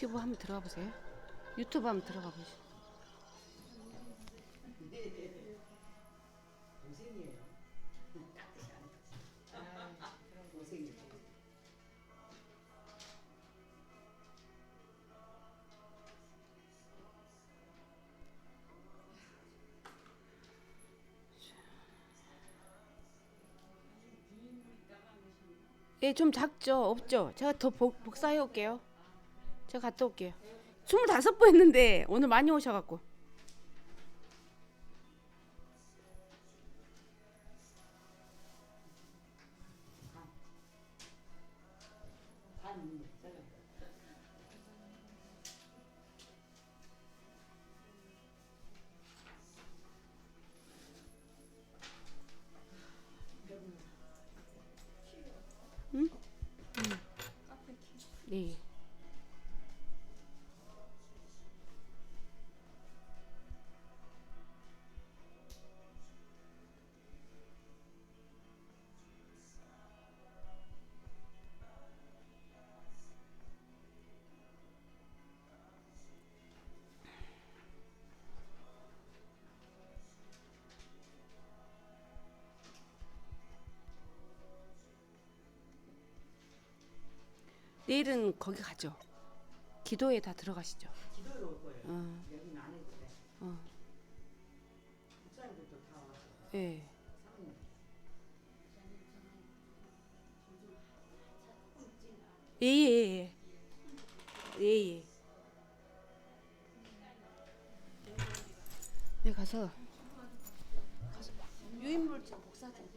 유튜브 한번 들어가 보세요. 유튜브 한번 들어가 보세요. 동생이에요. 깍듯이 안 아, 그런 동생이죠. 예, 좀 작죠? 없죠? 제가 더 복사해 올게요. 제가 갔다 올게요. 25번 했는데 오늘 많이 오셔갖고. 반 제가 응? 네. 내일은 거기 가죠. 기도에 다 들어가시죠. 기도로 올 거예요. 어, 여기는 안 해도 돼. 어, 목사님들도 다 와서 예. 사모님. 예, 예, 예. 예, 예. 네, 가서 유인물 좀 복사 좀.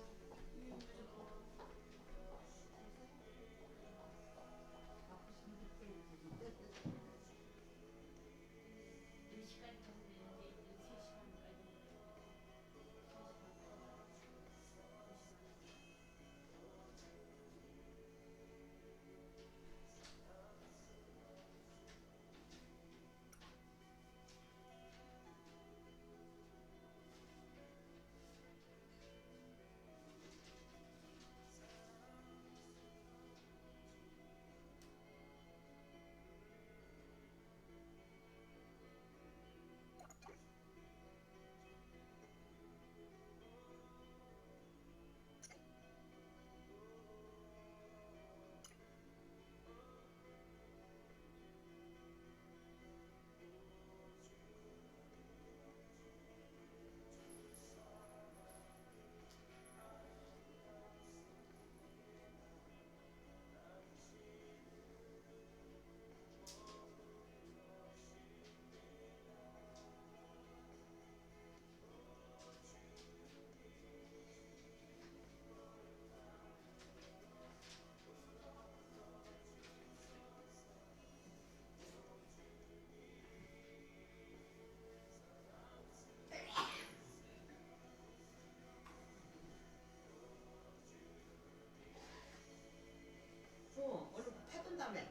얼른 패던 다음에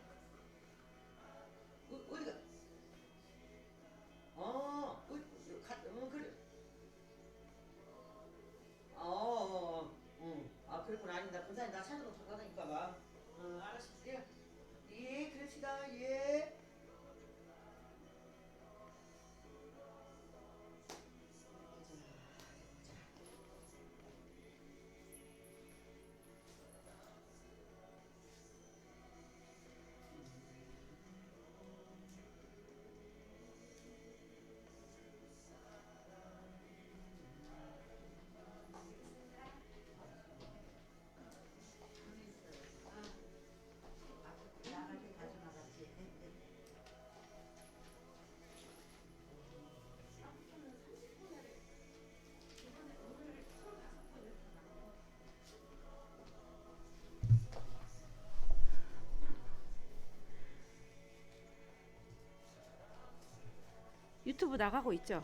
어디가? 그래. 아, 그랬구나. 아니, 나 군산에 나 찾아놓고 가다니까 봐. 알았어. 예, 예, 그럽시다. 예. 나갈 때 가져나갔지. 유튜브 나가고 있죠?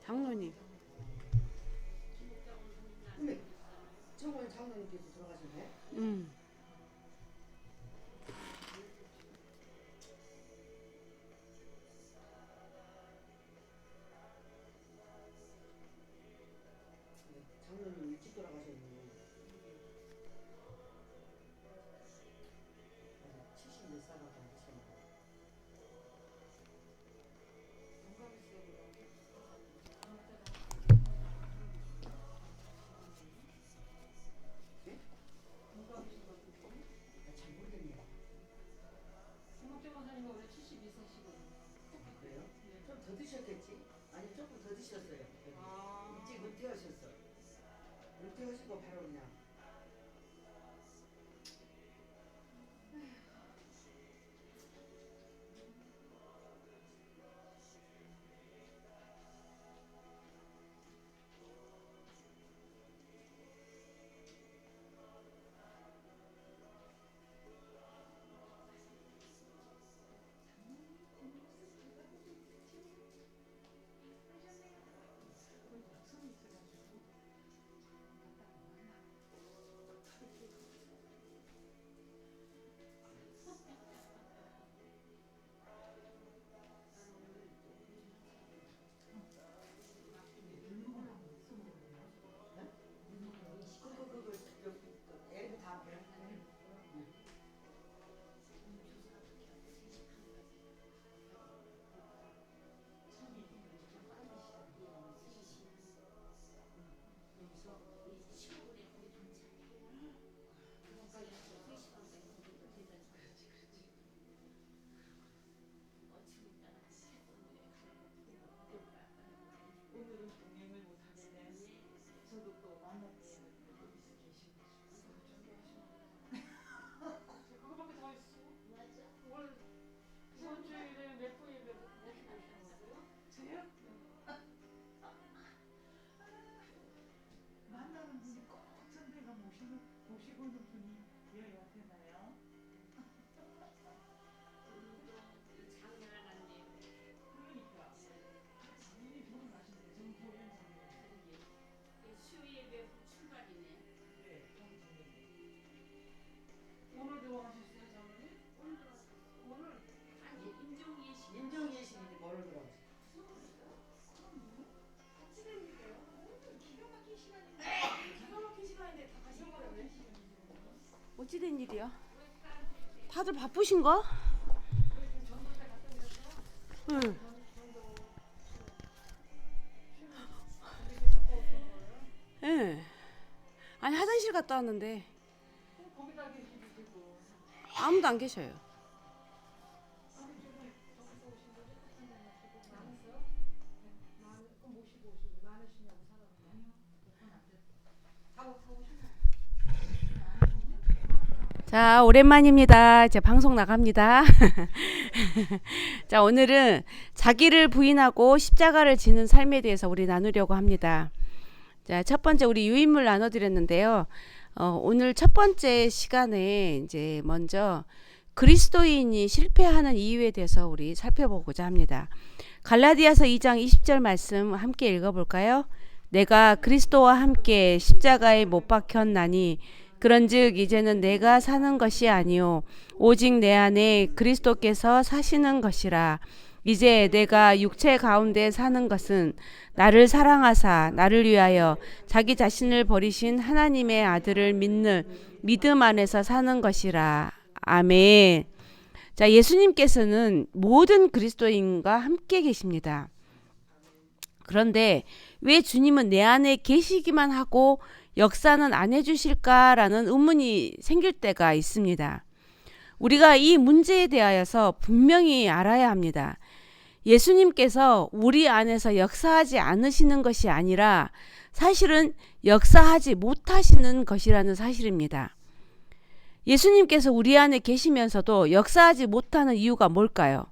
장로님. 근데 정원 장로님께서 돌아가셨네. 장로님 일찍 돌아가셨네. 70몇 살밖에 안 되셨네. 네? 잘 모르겠네요. 그래요? 좀 더 드셨겠지? 아니 조금 더 드셨어요. 일찍 은퇴하셨어. 은퇴하시고 바로 그냥. 애들 다 그래. 만나는 분이 꼭 전대가 모시고 오는 분이어야 되나요? 그러니까 장인이 돌아가신데 정소연 장인. 수위의 출발이네. 네, 오늘 돌아가셨어요, 장모님? 오늘 아니 임종예식. 인정예식인데 뭘 들어? 어찌된 일이야? 다들 바쁘신가? 응. 예. 아니 화장실 갔다 왔는데 거기다 계시고 아무도 안 계셔요. 자, 오랜만입니다. 이제 방송 나갑니다. 자, 오늘은 자기를 부인하고 십자가를 지는 삶에 대해서 우리 나누려고 합니다. 자, 첫 번째 우리 유인물 나눠드렸는데요. 오늘 첫 번째 시간에 이제 먼저 그리스도인이 실패하는 이유에 대해서 우리 살펴보고자 합니다. 갈라디아서 2장 20절 말씀 함께 읽어볼까요? 내가 그리스도와 함께 십자가에 못 박혔나니 그런즉 이제는 내가 사는 것이 아니요 오직 내 안에 그리스도께서 사시는 것이라. 이제 내가 육체 가운데 사는 것은 나를 사랑하사 나를 위하여 자기 자신을 버리신 하나님의 아들을 믿는 믿음 안에서 사는 것이라. 아멘. 자, 예수님께서는 모든 그리스도인과 함께 계십니다. 그런데 왜 주님은 내 안에 계시기만 하고 역사는 안 해주실까라는 의문이 생길 때가 있습니다. 우리가 이 문제에 대하여서 분명히 알아야 합니다. 예수님께서 우리 안에서 역사하지 않으시는 것이 아니라 사실은 역사하지 못하시는 것이라는 사실입니다. 예수님께서 우리 안에 계시면서도 역사하지 못하는 이유가 뭘까요?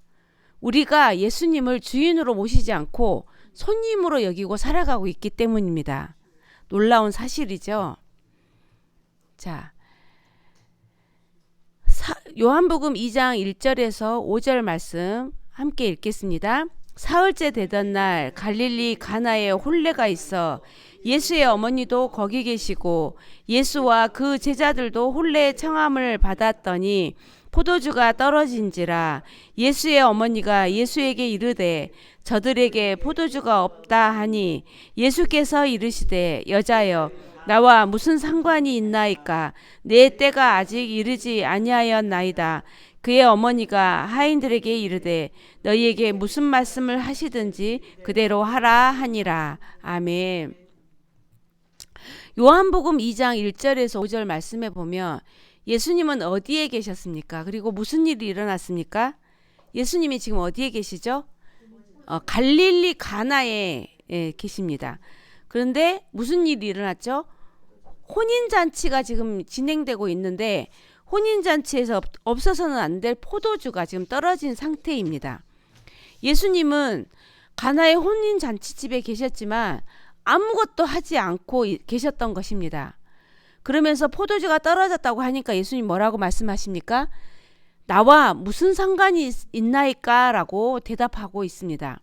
우리가 예수님을 주인으로 모시지 않고 손님으로 여기고 살아가고 있기 때문입니다. 놀라운 사실이죠. 자, 요한복음 2장 1절에서 5절 말씀 함께 읽겠습니다. 사흘째 되던 날 갈릴리 가나에 혼례가 있어 예수의 어머니도 거기 계시고 예수와 그 제자들도 혼례 청함을 받았더니 포도주가 떨어진지라. 예수의 어머니가 예수에게 이르되 저들에게 포도주가 없다 하니 예수께서 이르시되 여자여 나와 무슨 상관이 있나이까. 내 때가 아직 이르지 아니하였나이다. 그의 어머니가 하인들에게 이르되 너희에게 무슨 말씀을 하시든지 그대로 하라 하니라. 아멘. 요한복음 2장 1절에서 5절 말씀에 보면 예수님은 어디에 계셨습니까? 그리고 무슨 일이 일어났습니까? 예수님이 지금 어디에 계시죠? 갈릴리 가나에 계십니다. 그런데 무슨 일이 일어났죠? 혼인잔치가 지금 진행되고 있는데 혼인잔치에서 없어서는 안 될 포도주가 지금 떨어진 상태입니다. 예수님은 가나의 혼인잔치집에 계셨지만 아무것도 하지 않고 계셨던 것입니다. 그러면서 포도주가 떨어졌다고 하니까 예수님 뭐라고 말씀하십니까? 나와 무슨 상관이 있나이까? 라고 대답하고 있습니다.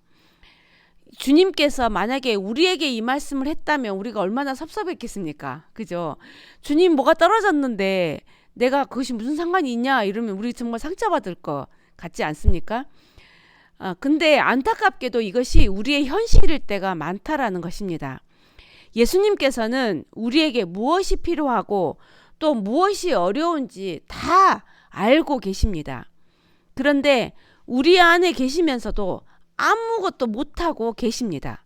주님께서 만약에 우리에게 이 말씀을 했다면 우리가 얼마나 섭섭했겠습니까? 그죠? 주님 뭐가 떨어졌는데 내가 그것이 무슨 상관이 있냐 이러면 우리 정말 상처받을 것 같지 않습니까? 근데 안타깝게도 이것이 우리의 현실일 때가 많다라는 것입니다. 예수님께서는 우리에게 무엇이 필요하고 또 무엇이 어려운지 다 알고 계십니다. 그런데 우리 안에 계시면서도 아무것도 못하고 계십니다.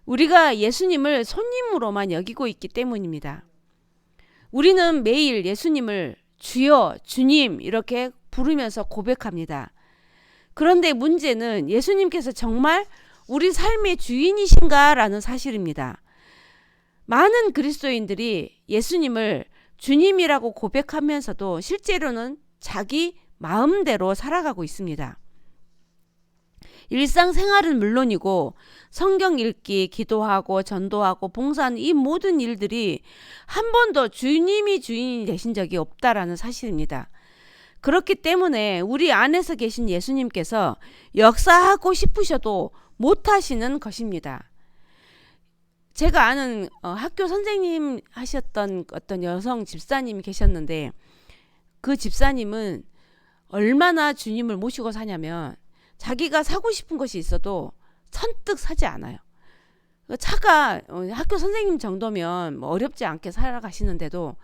우리가 예수님을 손님으로만 여기고 있기 때문입니다. 우리는 매일 예수님을 주여, 주님 이렇게 부르면서 고백합니다. 그런데 문제는 예수님께서 정말 우리 삶의 주인이신가라는 사실입니다. 많은 그리스도인들이 예수님을 주님이라고 고백하면서도 실제로는 자기 마음대로 살아가고 있습니다. 일상생활은 물론이고 성경 읽기, 기도하고 전도하고 봉사하는 이 모든 일들이 한 번도 주님이 주인이 되신 적이 없다라는 사실입니다. 그렇기 때문에 우리 안에서 계신 예수님께서 역사하고 싶으셔도 못하시는 것입니다. 제가 아는 학교 선생님 하셨던 어떤 여성 집사님이 계셨는데 그 집사님은 얼마나 주님을 모시고 사냐면 자기가 사고 싶은 것이 있어도 선뜻 사지 않아요. 차가 학교 선생님 정도면 뭐 어렵지 않게 살아가시는데도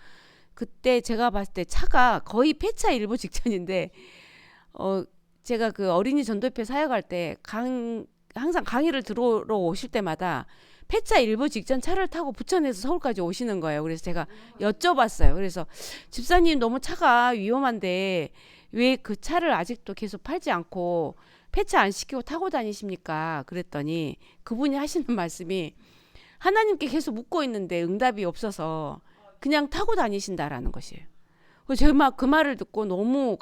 그때 제가 봤을 때 차가 거의 폐차 일보 직전인데 제가 그 어린이 전도협회 사역할 때 항상 강의를 들어오러 오실 때마다 폐차 일보 직전 차를 타고 부천에서 서울까지 오시는 거예요. 그래서 제가 여쭤봤어요. 그래서 집사님 너무 차가 위험한데 왜 그 차를 아직도 계속 팔지 않고 폐차 안 시키고 타고 다니십니까? 그랬더니 그분이 하시는 말씀이 하나님께 계속 묻고 있는데 응답이 없어서 그냥 타고 다니신다라는 것이에요. 그래서 제가 그 말을 듣고 너무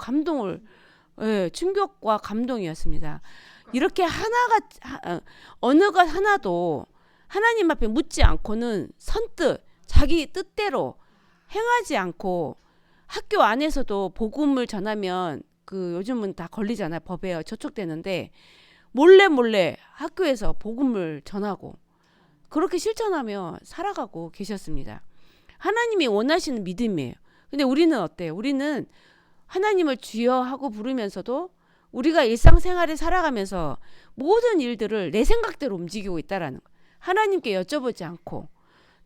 충격과 감동이었습니다. 이렇게 어느 것 하나도 하나님 앞에 묻지 않고는 선뜻 자기 뜻대로 행하지 않고 학교 안에서도 복음을 전하면 요즘은 다 걸리잖아요. 법에 저촉되는데 몰래 학교에서 복음을 전하고 그렇게 실천하며 살아가고 계셨습니다. 하나님이 원하시는 믿음이에요. 근데 우리는 어때요? 우리는 하나님을 주여 하고 부르면서도 우리가 일상생활에 살아가면서 모든 일들을 내 생각대로 움직이고 있다라는 거예요. 하나님께 여쭤보지 않고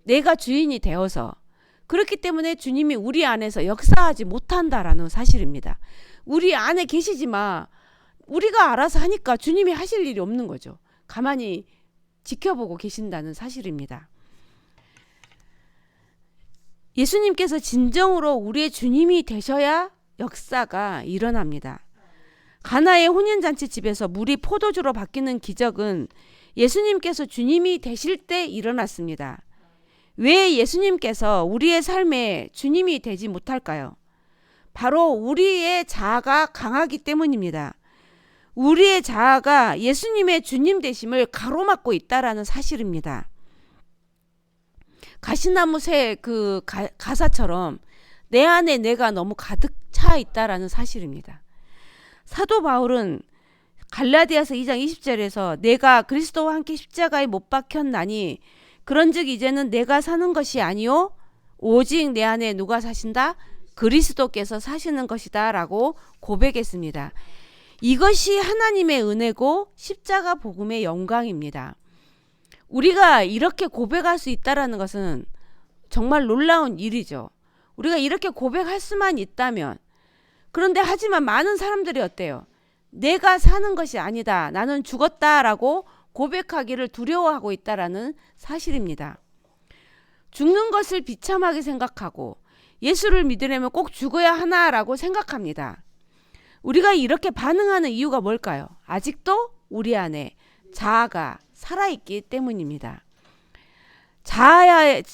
내가 주인이 되어서 그렇기 때문에 주님이 우리 안에서 역사하지 못한다라는 사실입니다. 우리 안에 계시지만 우리가 알아서 하니까 주님이 하실 일이 없는 거죠. 가만히 지켜보고 계신다는 사실입니다. 예수님께서 진정으로 우리의 주님이 되셔야 역사가 일어납니다. 가나의 혼인잔치 집에서 물이 포도주로 바뀌는 기적은 예수님께서 주님이 되실 때 일어났습니다. 왜 예수님께서 우리의 삶에 주님이 되지 못할까요? 바로 우리의 자아가 강하기 때문입니다. 우리의 자아가 예수님의 주님 되심을 가로막고 있다라는 사실입니다. 가시나무 새 그 가사처럼 내 안에 내가 너무 가득 차 있다라는 사실입니다. 사도 바울은 갈라디아서 2장 20절에서 내가 그리스도와 함께 십자가에 못 박혔나니 그런즉 이제는 내가 사는 것이 아니요 오직 내 안에 누가 사신다? 그리스도께서 사시는 것이다 라고 고백했습니다. 이것이 하나님의 은혜고 십자가 복음의 영광입니다. 우리가 이렇게 고백할 수 있다는 것은 정말 놀라운 일이죠. 우리가 이렇게 고백할 수만 있다면. 그런데 하지만 많은 사람들이 어때요? 내가 사는 것이 아니다. 나는 죽었다라고 고백하기를 두려워하고 있다라는 사실입니다. 죽는 것을 비참하게 생각하고 예수를 믿으려면 꼭 죽어야 하나라고 생각합니다. 우리가 이렇게 반응하는 이유가 뭘까요? 아직도 우리 안에 자아가 살아있기 때문입니다.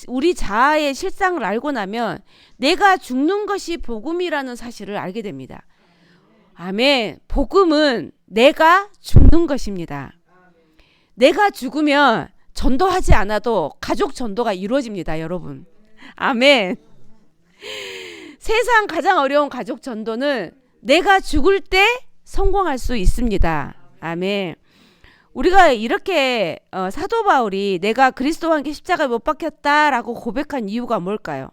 우리 자아의 실상을 알고 나면 내가 죽는 것이 복음이라는 사실을 알게 됩니다. 아멘. 복음은 내가 죽는 것입니다. 내가 죽으면 전도하지 않아도 가족 전도가 이루어집니다, 여러분. 아멘. 세상 가장 어려운 가족 전도는 내가 죽을 때 성공할 수 있습니다. 아멘. 우리가 이렇게 사도 바울이 내가 그리스도와 함께 십자가에 못 박혔다라고 고백한 이유가 뭘까요?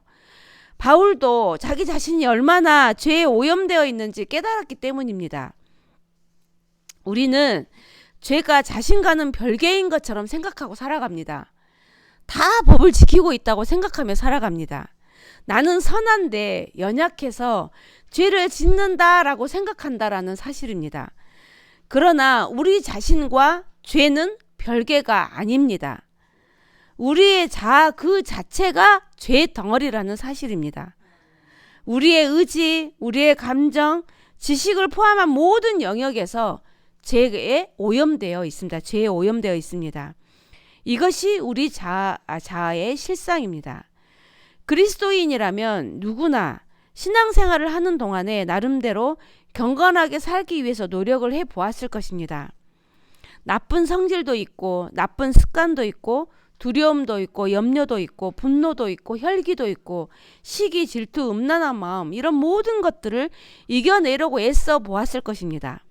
바울도 자기 자신이 얼마나 죄에 오염되어 있는지 깨달았기 때문입니다. 우리는 죄가 자신과는 별개인 것처럼 생각하고 살아갑니다. 다 법을 지키고 있다고 생각하며 살아갑니다. 나는 선한데 연약해서 죄를 짓는다라고 생각한다라는 사실입니다. 그러나 우리 자신과 죄는 별개가 아닙니다. 우리의 자아 그 자체가 죄의 덩어리라는 사실입니다. 우리의 의지, 우리의 감정, 지식을 포함한 모든 영역에서 죄에 오염되어 있습니다. 죄에 오염되어 있습니다. 이것이 우리 자아의 실상입니다. 그리스도인이라면 누구나 신앙생활을 하는 동안에 나름대로 경건하게 살기 위해서 노력을 해보았을 것입니다. 나쁜 성질도 있고 나쁜 습관도 있고 두려움도 있고 염려도 있고 분노도 있고 혈기도 있고 시기, 질투, 음란한 마음 이런 모든 것들을 이겨내려고 애써 보았을 것입니다.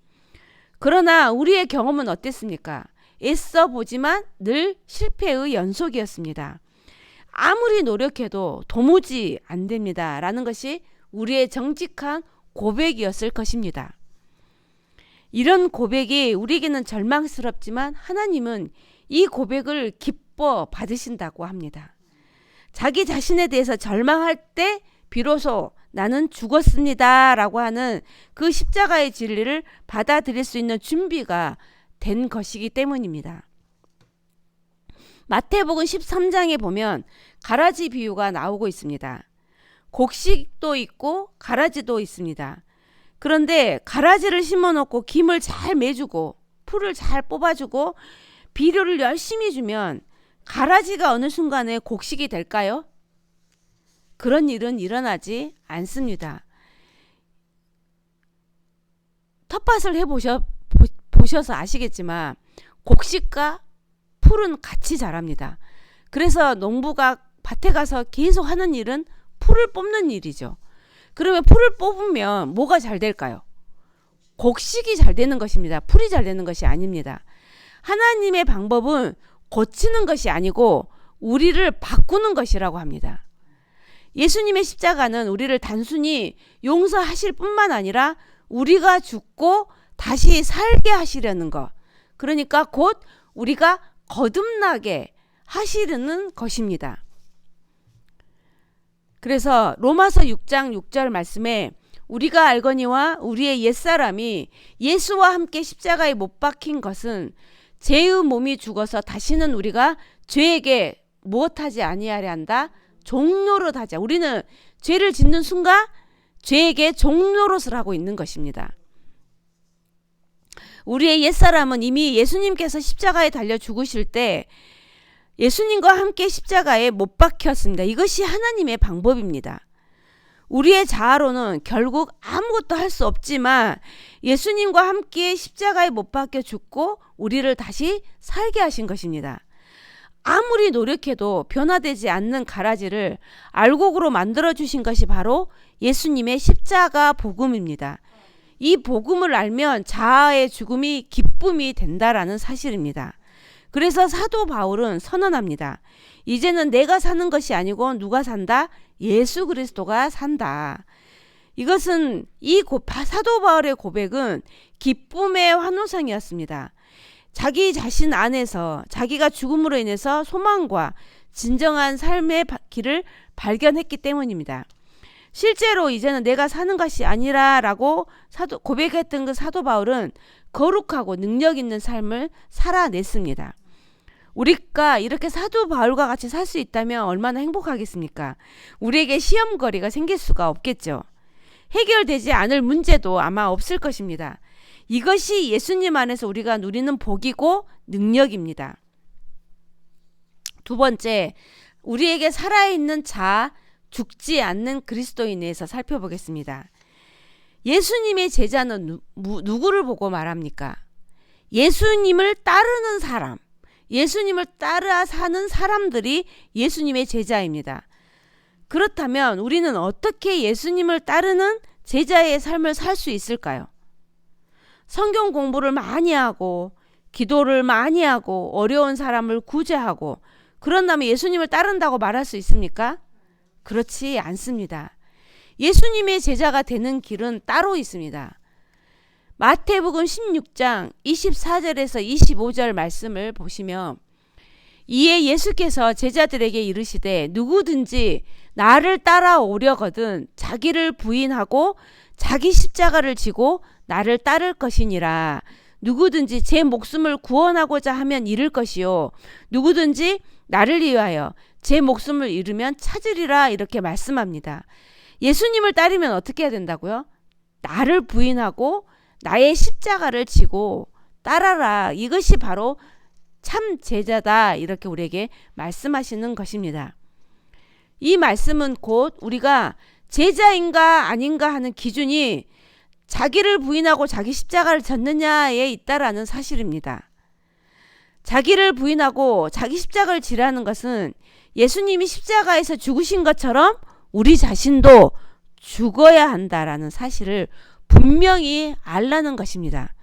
그러나 우리의 경험은 어땠습니까? 애써 보지만 늘 실패의 연속이었습니다. 아무리 노력해도 도무지 안 됩니다. 라는 것이 우리의 정직한 고백이었을 것입니다. 이런 고백이 우리에게는 절망스럽지만 하나님은 이 고백을 기뻐 받으신다고 합니다. 자기 자신에 대해서 절망할 때 비로소 나는 죽었습니다 라고 하는 그 십자가의 진리를 받아들일 수 있는 준비가 된 것이기 때문입니다. 마태복음 13장에 보면 가라지 비유가 나오고 있습니다. 곡식도 있고 가라지도 있습니다. 그런데 가라지를 심어놓고 김을 잘 매주고 풀을 잘 뽑아주고 비료를 열심히 주면 가라지가 어느 순간에 곡식이 될까요? 그런 일은 일어나지 않습니다. 텃밭을 해보셔서 아시겠지만 곡식과 풀은 같이 자랍니다. 그래서 농부가 밭에 가서 계속 하는 일은 풀을 뽑는 일이죠. 그러면 풀을 뽑으면 뭐가 잘 될까요? 곡식이 잘 되는 것입니다. 풀이 잘 되는 것이 아닙니다. 하나님의 방법은 고치는 것이 아니고 우리를 바꾸는 것이라고 합니다. 예수님의 십자가는 우리를 단순히 용서하실 뿐만 아니라 우리가 죽고 다시 살게 하시려는 것. 그러니까 곧 우리가 거듭나게 하시려는 것입니다. 그래서 로마서 6장 6절 말씀에 우리가 알거니와 우리의 옛사람이 예수와 함께 십자가에 못 박힌 것은 죄의 몸이 죽어서 다시는 우리가 죄에게 무엇하지 아니하려 한다? 종노릇 하자. 우리는 죄를 짓는 순간 죄에게 종노릇을 하고 있는 것입니다. 우리의 옛사람은 이미 예수님께서 십자가에 달려 죽으실 때 예수님과 함께 십자가에 못 박혔습니다. 이것이 하나님의 방법입니다. 우리의 자아로는 결국 아무것도 할 수 없지만 예수님과 함께 십자가에 못 박혀 죽고 우리를 다시 살게 하신 것입니다. 아무리 노력해도 변화되지 않는 가라지를 알곡으로 만들어 주신 것이 바로 예수님의 십자가 복음입니다. 이 복음을 알면 자아의 죽음이 기쁨이 된다라는 사실입니다. 그래서 사도 바울은 선언합니다. 이제는 내가 사는 것이 아니고 누가 산다? 예수 그리스도가 산다. 이것은 사도 바울의 고백은 기쁨의 환호성이었습니다. 자기 자신 안에서 자기가 죽음으로 인해서 소망과 진정한 삶의 길을 발견했기 때문입니다. 실제로 이제는 내가 사는 것이 아니라라고 고백했던 그 사도 바울은 거룩하고 능력 있는 삶을 살아냈습니다. 우리가 이렇게 사도 바울과 같이 살 수 있다면 얼마나 행복하겠습니까? 우리에게 시험거리가 생길 수가 없겠죠. 해결되지 않을 문제도 아마 없을 것입니다. 이것이 예수님 안에서 우리가 누리는 복이고 능력입니다. 두 번째, 우리에게 살아있는 자, 죽지 않는 그리스도인에서 살펴보겠습니다. 예수님의 제자는 누구를 보고 말합니까? 예수님을 따르는 사람, 예수님을 따라 사는 사람들이 예수님의 제자입니다. 그렇다면 우리는 어떻게 예수님을 따르는 제자의 삶을 살 수 있을까요? 성경 공부를 많이 하고 기도를 많이 하고 어려운 사람을 구제하고 그런다면 예수님을 따른다고 말할 수 있습니까? 그렇지 않습니다. 예수님의 제자가 되는 길은 따로 있습니다. 마태복음 16장 24절에서 25절 말씀을 보시면 이에 예수께서 제자들에게 이르시되 누구든지 나를 따라오려거든 자기를 부인하고 자기 십자가를 지고 나를 따를 것이니라. 누구든지 제 목숨을 구원하고자 하면 잃을 것이요 누구든지 나를 위하여 제 목숨을 잃으면 찾으리라. 이렇게 말씀합니다. 예수님을 따르면 어떻게 해야 된다고요? 나를 부인하고 나의 십자가를 지고 따라라. 이것이 바로 참 제자다. 이렇게 우리에게 말씀하시는 것입니다. 이 말씀은 곧 우리가 제자인가 아닌가 하는 기준이 자기를 부인하고 자기 십자가를 졌느냐에 있다라는 사실입니다. 자기를 부인하고 자기 십자가를 지라는 것은 예수님이 십자가에서 죽으신 것처럼 우리 자신도 죽어야 한다라는 사실을 분명히 알라는 것입니다.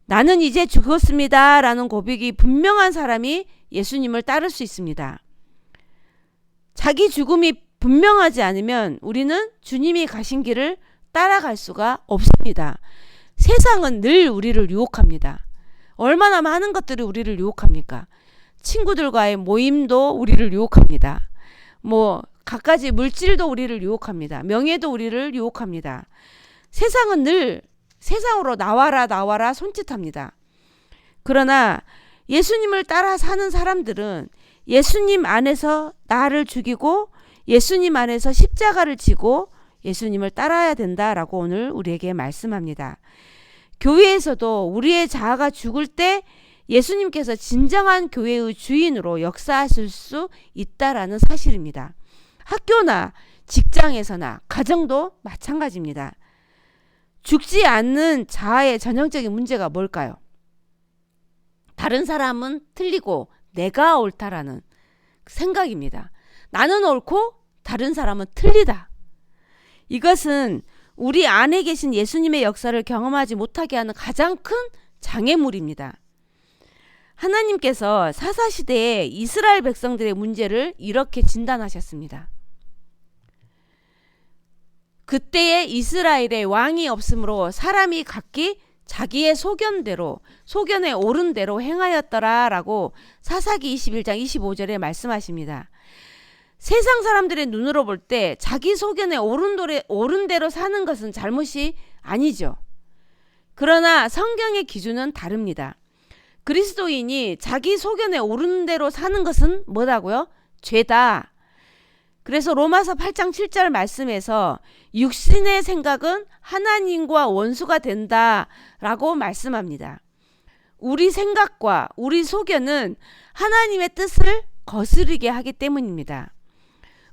나는 이제 죽었습니다 라는 고백이 분명한 사람이 예수님을 따를 수 있습니다. 자기 죽음이 분명하지 않으면 우리는 주님이 가신 길을 따라갈 수가 없습니다. 세상은 늘 우리를 유혹합니다. 얼마나 많은 것들이 우리를 유혹합니까? 친구들과의 모임도 우리를 유혹합니다. 갖가지 물질도 우리를 유혹합니다. 명예도 우리를 유혹합니다. 세상은 늘 세상으로 나와라 손짓합니다. 그러나 예수님을 따라 사는 사람들은 예수님 안에서 나를 죽이고 예수님 안에서 십자가를 지고 예수님을 따라야 된다라고 오늘 우리에게 말씀합니다. 교회에서도 우리의 자아가 죽을 때 예수님께서 진정한 교회의 주인으로 역사하실 수 있다라는 사실입니다. 학교나 직장에서나 가정도 마찬가지입니다. 죽지 않는 자아의 전형적인 문제가 뭘까요? 다른 사람은 틀리고 내가 옳다라는 생각입니다. 나는 옳고 다른 사람은 틀리다. 이것은 우리 안에 계신 예수님의 역사를 경험하지 못하게 하는 가장 큰 장애물입니다. 하나님께서 사사시대에 이스라엘 백성들의 문제를 이렇게 진단하셨습니다. 그때에 이스라엘에 왕이 없으므로 사람이 각기 자기의 소견에 옳은 대로 행하였더라라고 사사기 21장 25절에 말씀하십니다. 세상 사람들의 눈으로 볼 때 자기 소견에 옳은 대로 사는 것은 잘못이 아니죠. 그러나 성경의 기준은 다릅니다. 그리스도인이 자기 소견에 옳은 대로 사는 것은 뭐라고요? 죄다. 그래서 로마서 8장 7절 말씀에서 육신의 생각은 하나님과 원수가 된다라고 말씀합니다. 우리 생각과 우리 소견은 하나님의 뜻을 거스르게 하기 때문입니다.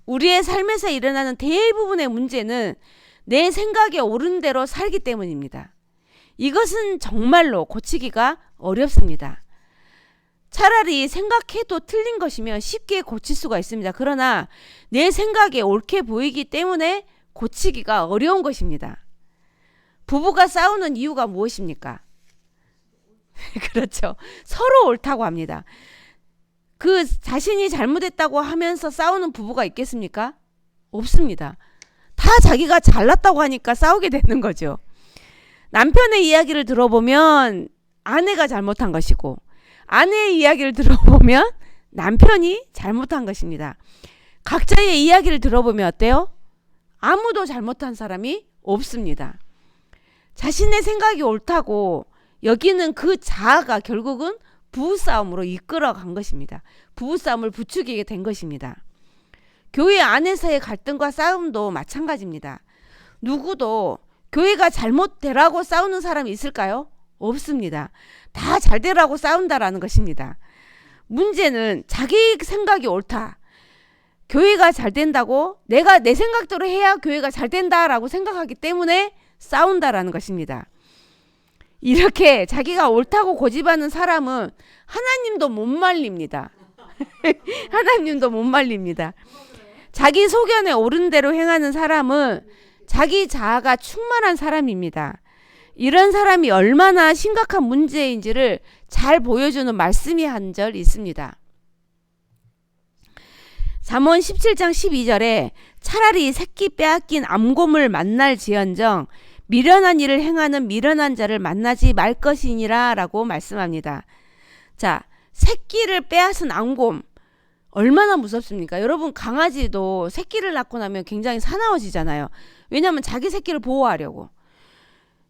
우리의 삶에서 일어나는 대부분의 문제는 내 생각에 옳은 대로 살기 때문입니다. 이것은 정말로 고치기가 어렵습니다. 차라리 생각해도 틀린 것이면 쉽게 고칠 수가 있습니다. 그러나 내 생각에 옳게 보이기 때문에 고치기가 어려운 것입니다. 부부가 싸우는 이유가 무엇입니까? 그렇죠. 서로 옳다고 합니다. 그 자신이 잘못했다고 하면서 싸우는 부부가 있겠습니까? 없습니다. 다 자기가 잘났다고 하니까 싸우게 되는 거죠. 남편의 이야기를 들어보면 아내가 잘못한 것이고, 아내의 이야기를 들어보면 남편이 잘못한 것입니다. 각자의 이야기를 들어보면 어때요? 아무도 잘못한 사람이 없습니다. 자신의 생각이 옳다고 여기는 그 자아가 결국은 부부싸움으로 이끌어간 것입니다. 부부싸움을 부추기게 된 것입니다. 교회 안에서의 갈등과 싸움도 마찬가지입니다. 누구도 교회가 잘못되라고 싸우는 사람이 있을까요? 없습니다. 다 잘되라고 싸운다라는 것입니다. 문제는 자기 생각이 옳다. 교회가 잘 된다고 내가 내 생각대로 해야 교회가 잘 된다라고 생각하기 때문에 싸운다라는 것입니다. 이렇게 자기가 옳다고 고집하는 사람은 하나님도 못 말립니다. 하나님도 못 말립니다. 자기 소견에 옳은 대로 행하는 사람은 자기 자아가 충만한 사람입니다. 이런 사람이 얼마나 심각한 문제인지를 잘 보여주는 말씀이 한 절 있습니다. 잠언 17장 12절에 차라리 새끼 빼앗긴 암곰을 만날지언정 미련한 일을 행하는 미련한 자를 만나지 말 것이니라 라고 말씀합니다. 자, 새끼를 빼앗은 암곰 얼마나 무섭습니까? 여러분, 강아지도 새끼를 낳고 나면 굉장히 사나워지잖아요. 왜냐하면 자기 새끼를 보호하려고.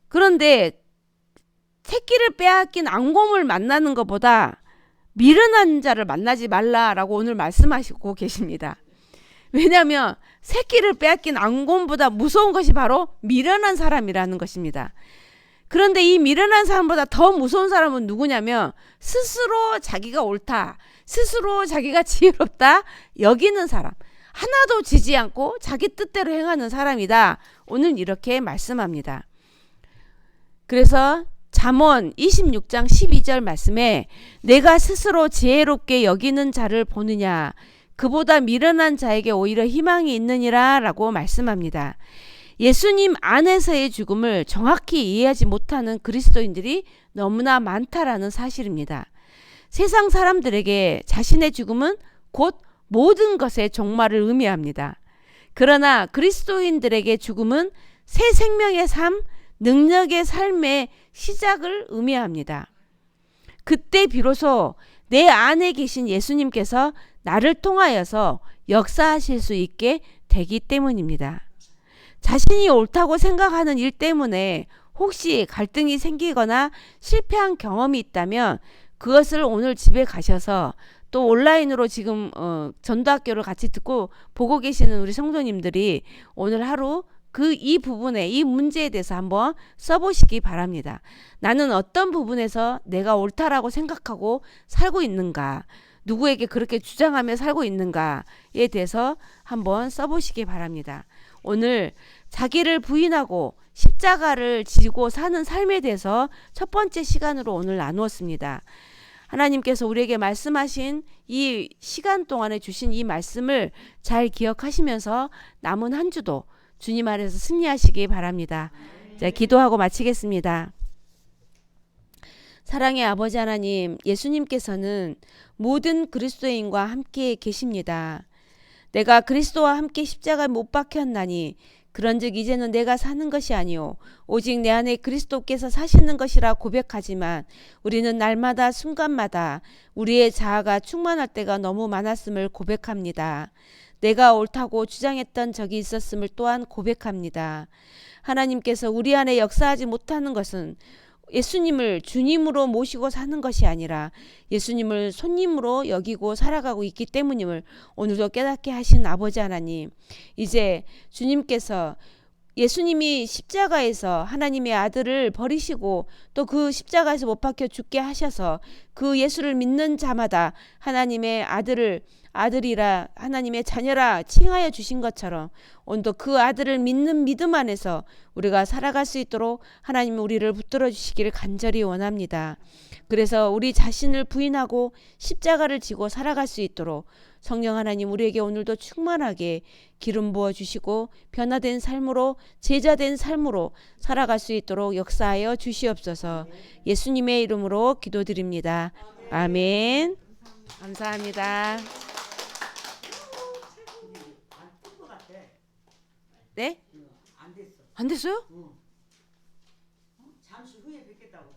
그런데 새끼를 빼앗긴 암곰을 만나는 것보다 미련한 자를 만나지 말라라고 오늘 말씀하시고 계십니다. 왜냐하면 새끼를 빼앗긴 암곰보다 무서운 것이 바로 미련한 사람이라는 것입니다. 그런데 이 미련한 사람보다 더 무서운 사람은 누구냐면 스스로 자기가 옳다, 스스로 자기가 지혜롭다 여기는 사람, 하나도 지지 않고 자기 뜻대로 행하는 사람이다. 오늘 이렇게 말씀합니다. 그래서 잠언 26장 12절 말씀에 내가 스스로 지혜롭게 여기는 자를 보느냐 그보다 미련한 자에게 오히려 희망이 있느니라 라고 말씀합니다. 예수님 안에서의 죽음을 정확히 이해하지 못하는 그리스도인들이 너무나 많다라는 사실입니다. 세상 사람들에게 자신의 죽음은 곧 모든 것의 종말을 의미합니다. 그러나 그리스도인들에게 죽음은 새 생명의 삶, 능력의 삶의 시작을 의미합니다. 그때 비로소 내 안에 계신 예수님께서 나를 통하여서 역사하실 수 있게 되기 때문입니다. 자신이 옳다고 생각하는 일 때문에 혹시 갈등이 생기거나 실패한 경험이 있다면 그것을 오늘 집에 가셔서 또 온라인으로 지금 전도학교를 같이 듣고 보고 계시는 우리 성도님들이 오늘 하루 이 부분에 이 문제에 대해서 한번 써보시기 바랍니다. 나는 어떤 부분에서 내가 옳다라고 생각하고 살고 있는가, 누구에게 그렇게 주장하며 살고 있는가에 대해서 한번 써보시기 바랍니다. 오늘 자기를 부인하고 십자가를 지고 사는 삶에 대해서 첫 번째 시간으로 오늘 나누었습니다. 하나님께서 우리에게 말씀하신 이 시간 동안에 주신 이 말씀을 잘 기억하시면서 남은 한 주도 주님 아래서 승리하시기 바랍니다. 자, 기도하고 마치겠습니다. 사랑의 아버지 하나님, 예수님께서는 모든 그리스도인과 함께 계십니다. 내가 그리스도와 함께 십자가에 못 박혔나니 그런즉 이제는 내가 사는 것이 아니요 오직 내 안에 그리스도께서 사시는 것이라 고백하지만 우리는 날마다 순간마다 우리의 자아가 충만할 때가 너무 많았음을 고백합니다. 내가 옳다고 주장했던 적이 있었음을 또한 고백합니다. 하나님께서 우리 안에 역사하지 못하는 것은 예수님을 주님으로 모시고 사는 것이 아니라 예수님을 손님으로 여기고 살아가고 있기 때문임을 오늘도 깨닫게 하신 아버지 하나님, 이제 주님께서 예수님이 십자가에서 하나님의 아들을 버리시고 또 그 십자가에서 못 박혀 죽게 하셔서 그 예수를 믿는 자마다 하나님의 아들을 아들이라 하나님의 자녀라 칭하여 주신 것처럼 오늘도 그 아들을 믿는 믿음 안에서 우리가 살아갈 수 있도록 하나님 우리를 붙들어 주시기를 간절히 원합니다. 그래서 우리 자신을 부인하고 십자가를 지고 살아갈 수 있도록 성령 하나님 우리에게 오늘도 충만하게 기름 부어 주시고 변화된 삶으로 제자된 삶으로 살아갈 수 있도록 역사하여 주시옵소서. 예수님의 이름으로 기도드립니다. 아멘. 감사합니다. 안뜬것 같아. 네? 안 됐어. 안 됐어요? 잠시 후에 뵙겠다고.